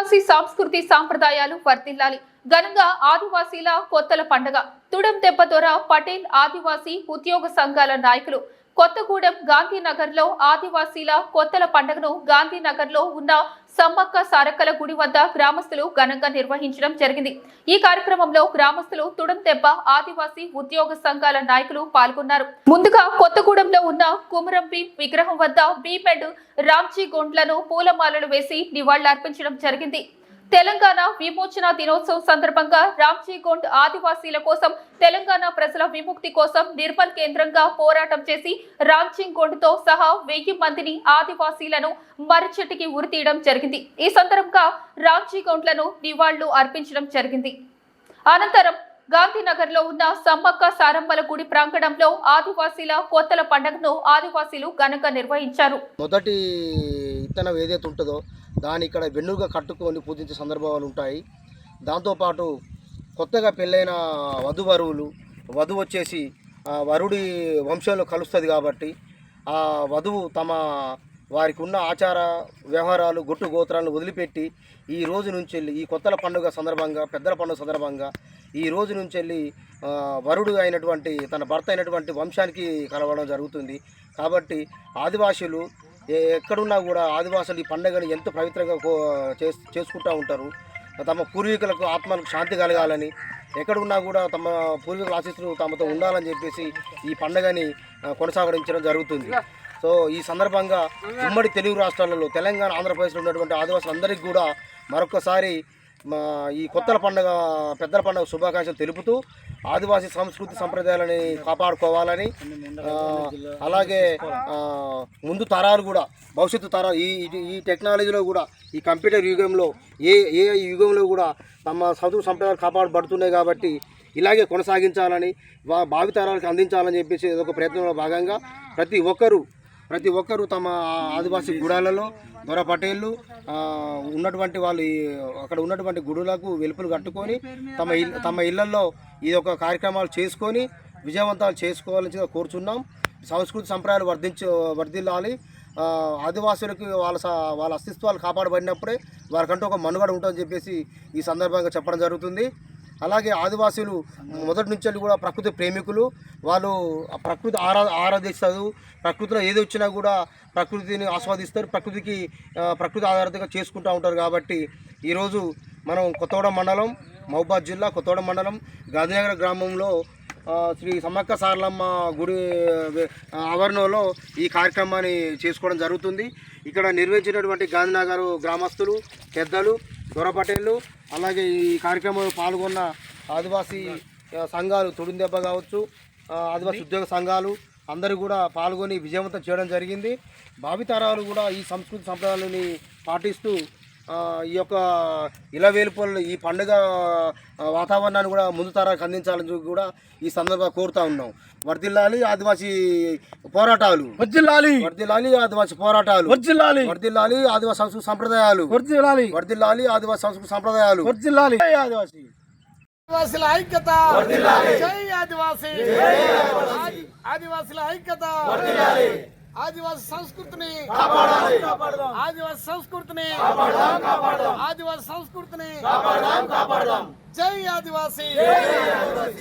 ఆదివాసీ సంస్కృతి సాంప్రదాయాలు వర్ధిల్లాలి. ఘనంగా ఆదివాసీల కొత్తల పండుగ. తుడం దెబ్బ దొర పటేల్ ఆదివాసీ ఉద్యోగ సంఘాల నాయకులు కొత్తగూడెం గాంధీనగర్లో ఆదివాసీల కొత్తల పండుగను గాంధీనగర్లో ఉన్న సమ్మక్క సారక్కల గుడి వద్ద గ్రామస్తులు ఘనంగా నిర్వహించడం జరిగింది. ఈ కార్యక్రమంలో గ్రామస్తులు తుడం దెబ్బ ఆదివాసీ ఉద్యోగ సంఘాల నాయకులు పాల్గొన్నారు. ముందుగా కొత్తగూడెంలో ఉన్న కుమరంపి విగ్రహం వద్ద బీపెడ్ రామ్జీ గొండ్లను పూలమాలలు వేసి నివాళులర్పించడం జరిగింది. తెలంగాణ విమోచన దినోత్సవం సందర్భంగా రామ్జీ గొండ్ ఆదివాసీల కోసం, తెలంగాణ ప్రజల విముక్తి కోసం నిర్మల్ కేంద్రంగా పోరాటం చేసి రామ్జీ గొండ్తో సహా 1000 మందిని ఆదివాసీలను మరచెట్టుకి ఉరితీయడం జరిగింది. ఈ సందర్భంగా రామ్జీ గొండ్లను నివాళులు అర్పించడం జరిగింది. అనంతరం గాంధీనగర్లో ఉన్న సమ్మక్క సారమ్మల గుడి ప్రాంగణంలో ఆదివాసీల కొత్తల పండుగను ఆదివాసీలు ఘనంగా నిర్వహించారు. మొదటి ఇత్తనం ఏదైతే ఉంటుందో దాన్ని ఇక్కడ వెన్నుగా కట్టుకొని పూజించే సందర్భాలు ఉంటాయి. దాంతోపాటు కొత్తగా పెళ్ళైన వధువరువులు వధువు వచ్చేసి వరుడి వంశంలో కలుస్తుంది కాబట్టి ఆ వధువు వారికి ఉన్న ఆచార వ్యవహారాలు గొట్టు గోత్రాలను వదిలిపెట్టి ఈ రోజు నుంచి వెళ్ళి ఈ కొత్తల పండుగ సందర్భంగా, పెద్దల పండుగ సందర్భంగా ఈ రోజు నుంచి వెళ్ళి వరుడు అయినటువంటి తన భర్త అయినటువంటి వంశానికి కలవడం జరుగుతుంది. కాబట్టి ఆదివాసీలు ఎక్కడున్నా కూడా ఆదివాసులు ఈ పండుగను ఎంతో పవిత్రంగా చేసుకుంటూ ఉంటారు. తమ పూర్వీకులకు ఆత్మలకు శాంతి కలగాలని, ఎక్కడున్నా కూడా తమ పూర్వీకుల ఆశీస్సులు తమతో ఉండాలని చెప్పేసి ఈ పండుగని కొనసాగించడం జరుగుతుంది. సో ఈ సందర్భంగా ఉమ్మడి తెలుగు రాష్ట్రాలలో తెలంగాణ, ఆంధ్రప్రదేశ్లో ఉన్నటువంటి ఆదివాసులందరికీ కూడా మరొకసారి ఈ కొత్తల పండుగ, పెద్దల పండుగ శుభాకాంక్షలు తెలుపుతూ ఆదివాసీ సంస్కృతి సంప్రదాయాలని కాపాడుకోవాలని, అలాగే ముందు తరాలు కూడా, భవిష్యత్తు తరాలు ఈ టెక్నాలజీలో కూడా, ఈ కంప్యూటర్ యుగంలో ఏ యుగంలో కూడా తమ సంస్కృతి సంప్రదాయాలు కాపాడబడుతున్నాయి కాబట్టి ఇలాగే కొనసాగించాలని, భావితరాలకు అందించాలని చెప్పేసి ఒక ప్రయత్నంలో భాగంగా ప్రతి ఒక్కరూ తమ ఆదివాసీ గుడాలలో దొర పటేళ్ళు ఉన్నటువంటి వాళ్ళు అక్కడ ఉన్నటువంటి గుడులకు వెలుపులు కట్టుకొని తమ ఇళ్లలో ఈ యొక్క కార్యక్రమాలు చేసుకొని విజయవంతాలు చేసుకోవాలని కోరుచున్నాం. సంస్కృతి సంప్రదాయాలు వర్ధిల్లాలి. ఆదివాసులకు వాళ్ళ అస్తిత్వాలు కాపాడబడినప్పుడే వారికంటూ ఒక మనుగడ ఉంటుందని చెప్పేసి ఈ సందర్భంగా చెప్పడం జరుగుతుంది. అలాగే ఆదివాసీలు మొదటి నుంచి కూడా ప్రకృతి ప్రేమికులు. వాళ్ళు ప్రకృతి ఆరాధిస్తారు. ప్రకృతిలో ఏది వచ్చినా కూడా ప్రకృతిని ఆస్వాదిస్తారు. ప్రకృతి ఆధారితంగా చేసుకుంటూ ఉంటారు. కాబట్టి ఈరోజు మనం కొత్తగూడెం మండలం, మహబూబాద్ జిల్లా కొత్తగూడెం మండలం గాంధీనగర్ గ్రామంలో శ్రీ సమ్మక్క సారలమ్మ గుడి ఆవరణలో ఈ కార్యక్రమాన్ని చేసుకోవడం జరుగుతుంది. ఇక్కడ నిర్వహించినటువంటి గాంధీనగర్ గ్రామస్తులు, పెద్దలు, దొరపటేళ్ళు, అలాగే ఈ కార్యక్రమంలో పాల్గొన్న ఆదివాసీ సంఘాలు, తుడుందెబ్బ కావచ్చు, ఆదివాసీ ఉద్యోగ సంఘాలు అందరూ కూడా పాల్గొని విజయవంతం చేయడం జరిగింది. భావితరాలు కూడా ఈ సంస్కృతి సంప్రదాయాలని పాటిస్తూ ఈ యొక్క ఇలవేలుపల్లి ఈ పండుగ వాతావరణాన్ని కూడా ముందు తరానికి అందించాలని కూడా ఈ సందర్భంగా కోరుతా ఉన్నాం. వర్ధిల్లాలి ఆదివాసీ పోరాటాలు, వర్ధిల్లాలి ఆదివాసీ పోరాటాలు, వర్ధిల్లాలి ఆదివాసీ సంస్కృతి సంప్రదాయాలు, వర్ధిల్లాలి ఆదివాసీ సంస్కృతి సంప్రదాయాలు, ఆదివాసుల ఐక్యత, జై ఆదివాసీ, ఆదివాసుల ఐక్యత, ఆదివాసీ సంస్కృతిని ఆదివాసీ సంస్కృతిని ఆదివాసీ సంస్కృతిని జై ఆదివాసీ,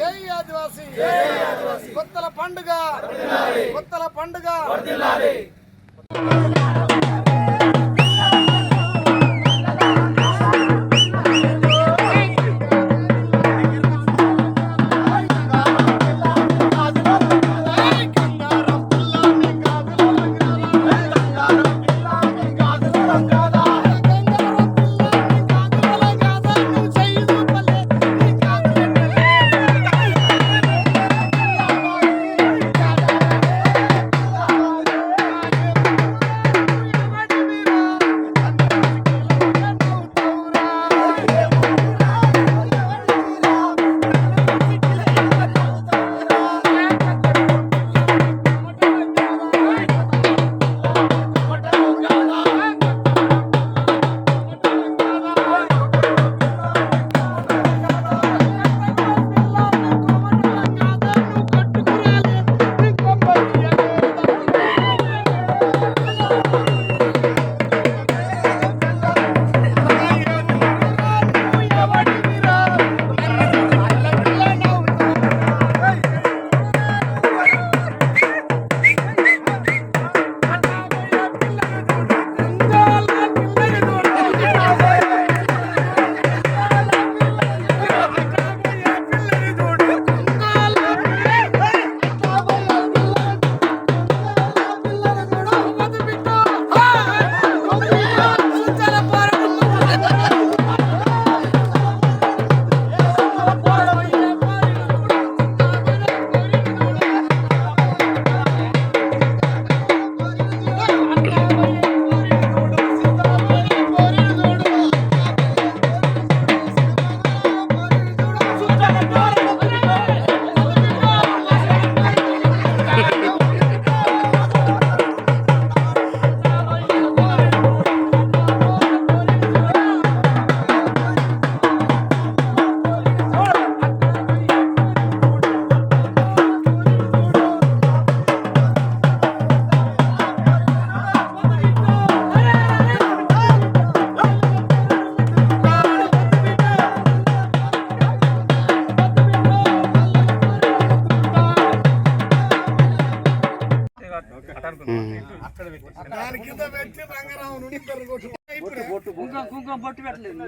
జై ఆదివాసీ. కొత్తల పండుగ, కొత్తల పండుగ. దాని కింద పెట్టి రంగరావు నుండి కొట్టు కుంకుమ బొట్టు పెట్టలేదు.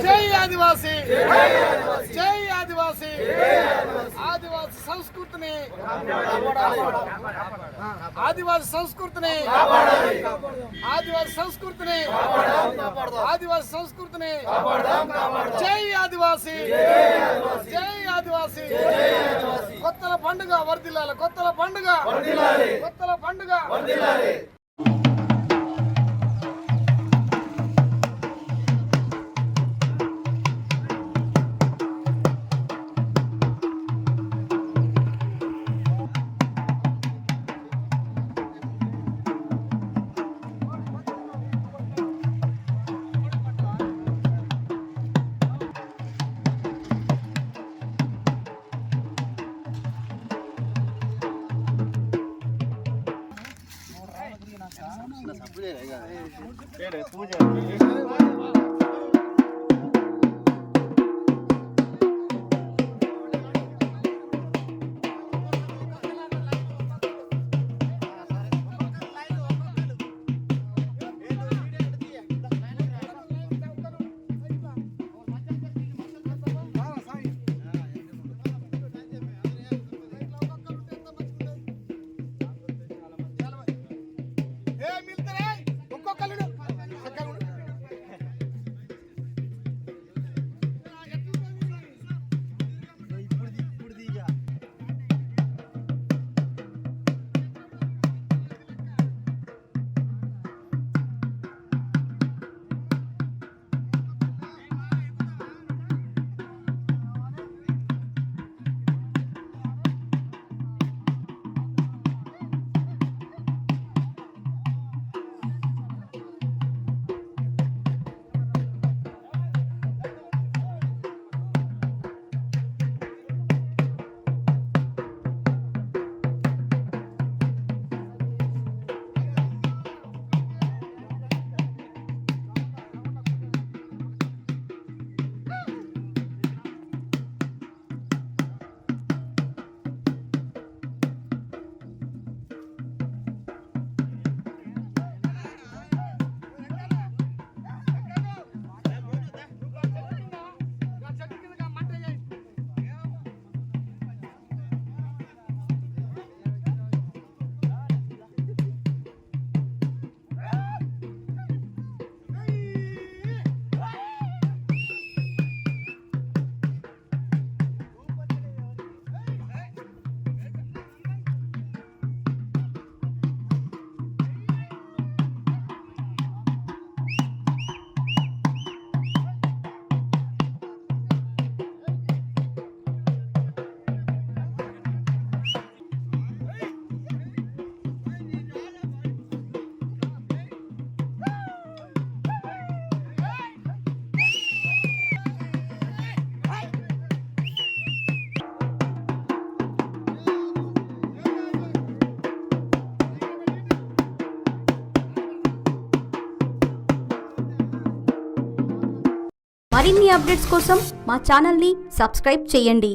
జై ఆదివాసీ, జై ఆదివాసీ, ఆదివాసీ సంస్కృతిని, ఆదివాసీ సంస్కృతిని, ఆదివాసీ సంస్కృతిని, ఆదివాసీ సంస్కృతిని, జై ఆదివాసీ, జై ఆదివాసీ. కొత్తల పండుగ వర్ధిల్లాలి, కొత్తల పండుగ, కొత్తల పండుగ. మరిన్ని అప్డేట్స్ కోసం మా ఛానల్ని సబ్స్క్రైబ్ చేయండి.